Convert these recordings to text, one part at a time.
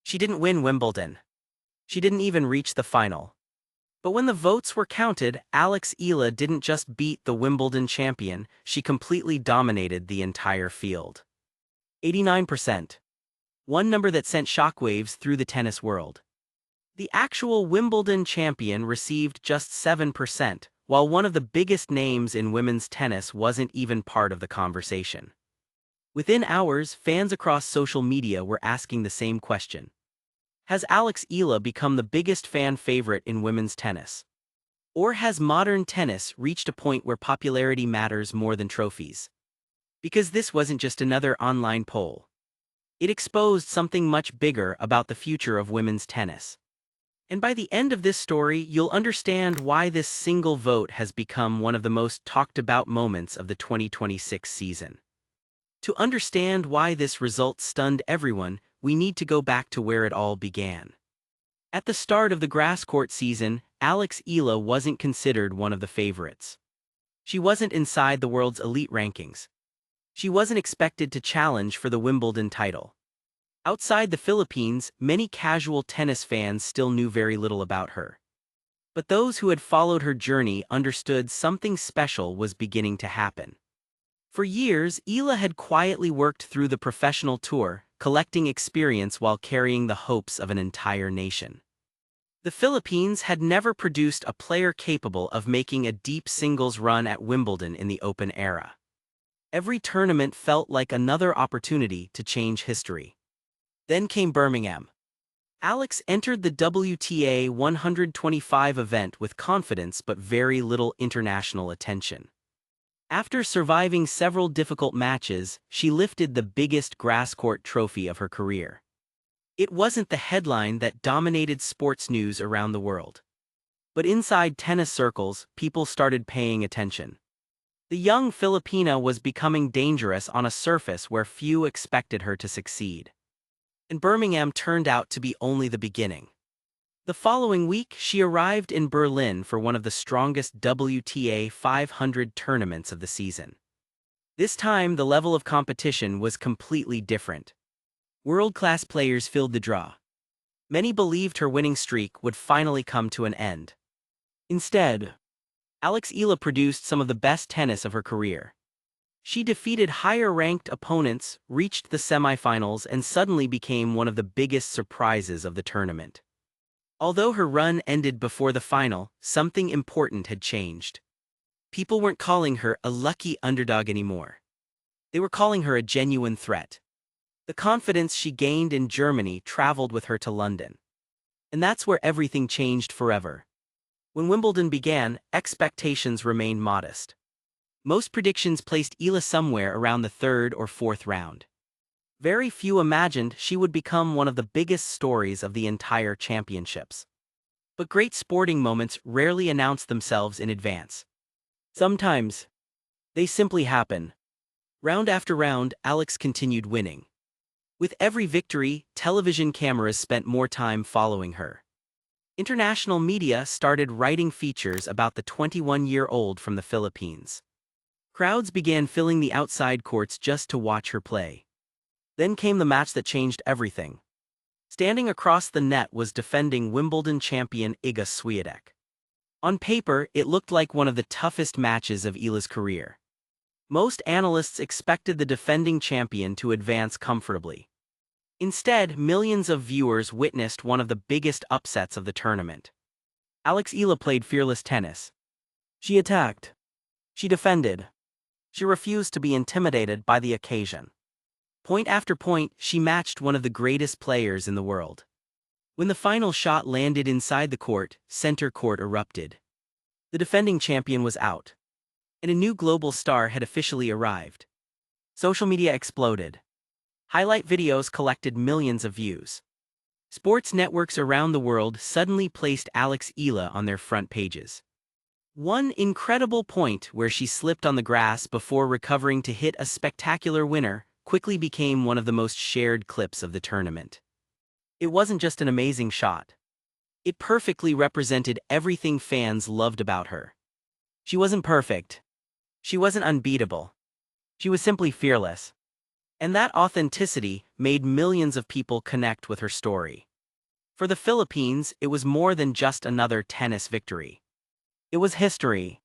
She didn't win Wimbledon. She didn't even reach the final. But when the votes were counted, Alex Eala didn't just beat the Wimbledon champion, she completely dominated the entire field. 89%. One number that sent shockwaves through the tennis world. The actual Wimbledon champion received just 7%, while one of the biggest names in women's tennis wasn't even part of the conversation. Within hours, fans across social media were asking the same question. Has Alex Eala become the biggest fan favorite in women's tennis? Or has modern tennis reached a point where popularity matters more than trophies? Because this wasn't just another online poll. It exposed something much bigger about the future of women's tennis. And by the end of this story, you'll understand why this single vote has become one of the most talked about moments of the 2026 season. To understand why this result stunned everyone, we need to go back to where it all began. At the start of the grass court season, Alex Eala wasn't considered one of the favorites. She wasn't inside the world's elite rankings. She wasn't expected to challenge for the Wimbledon title. Outside the Philippines, many casual tennis fans still knew very little about her. But those who had followed her journey understood something special was beginning to happen. For years, Eala had quietly worked through the professional tour, collecting experience while carrying the hopes of an entire nation. The Philippines had never produced a player capable of making a deep singles run at Wimbledon in the Open era. Every tournament felt like another opportunity to change history. Then came Birmingham. Alex entered the WTA 125 event with confidence but very little international attention. After surviving several difficult matches, she lifted the biggest grass court trophy of her career. It wasn't the headline that dominated sports news around the world. But inside tennis circles, people started paying attention. The young Filipina was becoming dangerous on a surface where few expected her to succeed. And Birmingham turned out to be only the beginning. The following week, she arrived in Berlin for one of the strongest WTA 500 tournaments of the season. This time, the level of competition was completely different. World-class players filled the draw. Many believed her winning streak would finally come to an end. Instead, Alex Eala produced some of the best tennis of her career. She defeated higher-ranked opponents, reached the semifinals, and suddenly became one of the biggest surprises of the tournament. Although her run ended before the final, something important had changed. People weren't calling her a lucky underdog anymore. They were calling her a genuine threat. The confidence she gained in Germany traveled with her to London. And that's where everything changed forever. When Wimbledon began, expectations remained modest. Most predictions placed Eala somewhere around the third or fourth round. Very few imagined she would become one of the biggest stories of the entire championships. But great sporting moments rarely announce themselves in advance. Sometimes, they simply happen. Round after round, Alex continued winning. With every victory, television cameras spent more time following her. International media started writing features about the 21-year-old from the Philippines. Crowds began filling the outside courts just to watch her play. Then came the match that changed everything. Standing across the net was defending Wimbledon champion Iga Swiatek. On paper, it looked like one of the toughest matches of Eala's career. Most analysts expected the defending champion to advance comfortably. Instead, millions of viewers witnessed one of the biggest upsets of the tournament. Alex Eala played fearless tennis. She attacked. She defended. She refused to be intimidated by the occasion. Point after point, she matched one of the greatest players in the world. When the final shot landed inside the court, center court erupted. The defending champion was out. And a new global star had officially arrived. Social media exploded. Highlight videos collected millions of views. Sports networks around the world suddenly placed Alex Eala on their front pages. One incredible point where she slipped on the grass before recovering to hit a spectacular winner quickly became one of the most shared clips of the tournament. It wasn't just an amazing shot. It perfectly represented everything fans loved about her. She wasn't perfect. She wasn't unbeatable. She was simply fearless. And that authenticity made millions of people connect with her story. For the Philippines, it was more than just another tennis victory. It was history.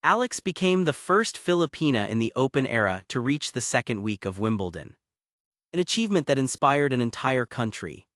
Alex became the first Filipina in the Open era to reach the second week of Wimbledon. An achievement that inspired an entire country.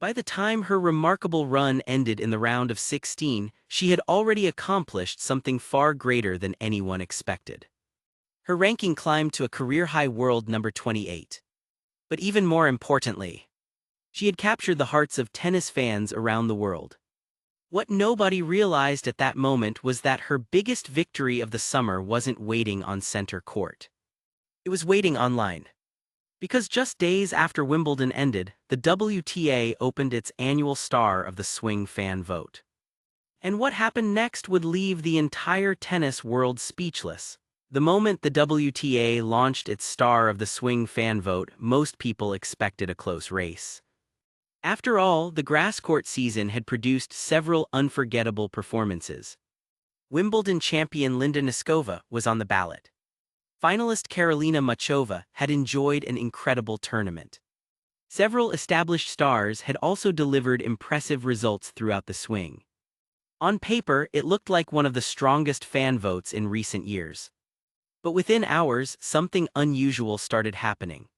By the time her remarkable run ended in the round of 16, she had already accomplished something far greater than anyone expected. Her ranking climbed to a career-high world number 28. But even more importantly, she had captured the hearts of tennis fans around the world. What nobody realized at that moment was that her biggest victory of the summer wasn't waiting on center court. It was waiting online. Because just days after Wimbledon ended, the WTA opened its annual Star of the Swing fan vote. And what happened next would leave the entire tennis world speechless. The moment the WTA launched its Star of the Swing fan vote, most people expected a close race. After all, the grass court season had produced several unforgettable performances. Wimbledon champion Linda Noskova was on the ballot. Finalist Karolina Muchova had enjoyed an incredible tournament. Several established stars had also delivered impressive results throughout the swing. On paper, it looked like one of the strongest fan votes in recent years. But within hours, something unusual started happening.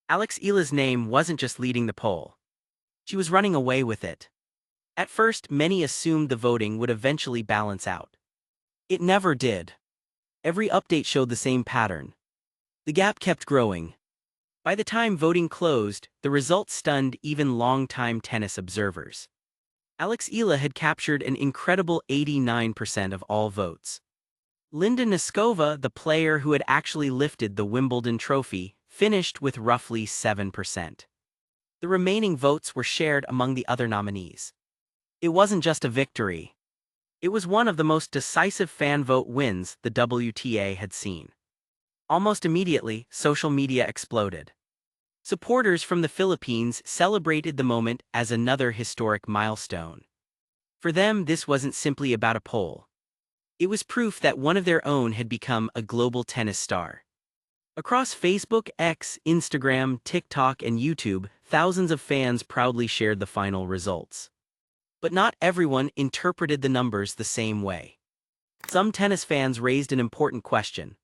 Alex Eala's name wasn't just leading the poll. She was running away with it. At first, many assumed the voting would eventually balance out. It never did. Every update showed the same pattern. The gap kept growing. By the time voting closed, the results stunned even longtime tennis observers. Alex Eala had captured an incredible 89% of all votes. Linda Noskova, the player who had actually lifted the Wimbledon trophy, finished with roughly 7%. The remaining votes were shared among the other nominees. It wasn't just a victory. It was one of the most decisive fan vote wins the WTA had seen. Almost immediately, social media exploded. Supporters from the Philippines celebrated the moment as another historic milestone. For them, this wasn't simply about a poll. It was proof that one of their own had become a global tennis star. Across Facebook, X, Instagram, TikTok, and YouTube, thousands of fans proudly shared the final results. But not everyone interpreted the numbers the same way. Some tennis fans raised an important question.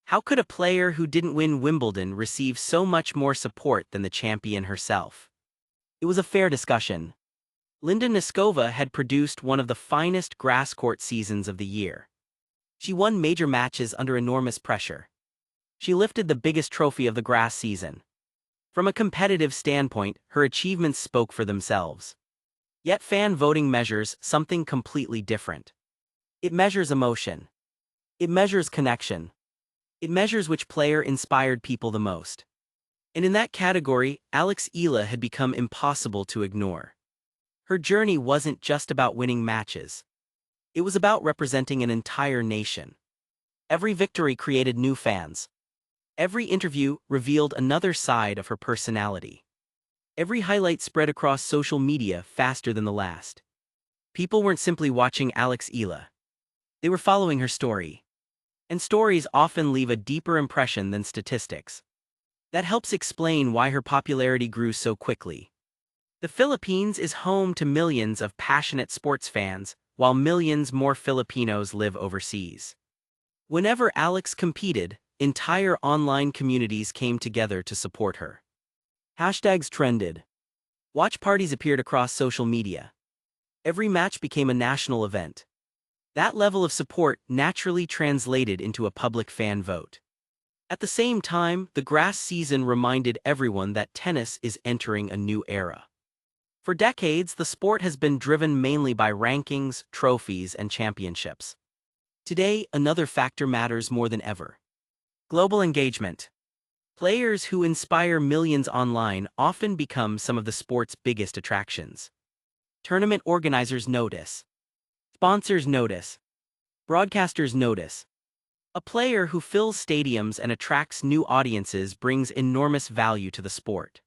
How could a player who didn't win Wimbledon receive so much more support than the champion herself? It was a fair discussion. Linda Noskova had produced one of the finest grass court seasons of the year. She won major matches under enormous pressure. She lifted the biggest trophy of the grass season. From a competitive standpoint, her achievements spoke for themselves. Yet fan voting measures something completely different. It measures emotion. It measures connection. It measures which player inspired people the most. And in that category, Alex Eala had become impossible to ignore. Her journey wasn't just about winning matches. It was about representing an entire nation. Every victory created new fans. Every interview revealed another side of her personality. Every highlight spread across social media faster than the last. People weren't simply watching Alex Eala. They were following her story. And stories often leave a deeper impression than statistics. That helps explain why her popularity grew so quickly. The Philippines is home to millions of passionate sports fans, while millions more Filipinos live overseas. Whenever Alex competed, entire online communities came together to support her. Hashtags trended. Watch parties appeared across social media. Every match became a national event. That level of support naturally translated into a public fan vote. At the same time, the grass season reminded everyone that tennis is entering a new era. For decades, the sport has been driven mainly by rankings, trophies, and championships. Today, another factor matters more than ever. Global engagement. Players who inspire millions online often become some of the sport's biggest attractions. Tournament organizers notice. Sponsors notice. Broadcasters notice. A player who fills stadiums and attracts new audiences brings enormous value to the sport.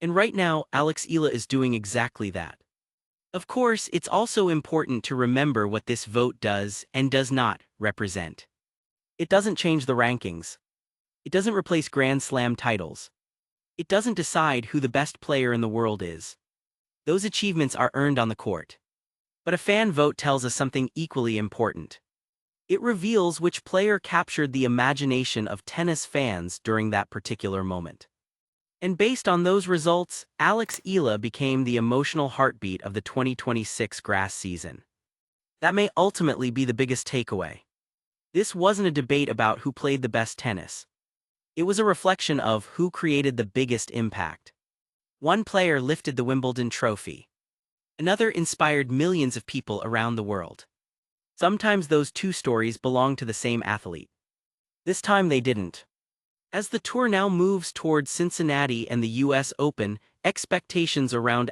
And right now, Alex Eala is doing exactly that. Of course, it's also important to remember what this vote does and does not represent. It doesn't change the rankings. It doesn't replace Grand Slam titles. It doesn't decide who the best player in the world is. Those achievements are earned on the court. But a fan vote tells us something equally important. It reveals which player captured the imagination of tennis fans during that particular moment. And based on those results, Alex Eala became the emotional heartbeat of the 2026 grass season. That may ultimately be the biggest takeaway. This wasn't a debate about who played the best tennis. It was a reflection of who created the biggest impact. One player lifted the Wimbledon trophy. Another inspired millions of people around the world. Sometimes those two stories belong to the same athlete. This time they didn't. As the tour now moves towards Cincinnati and the US Open, expectations around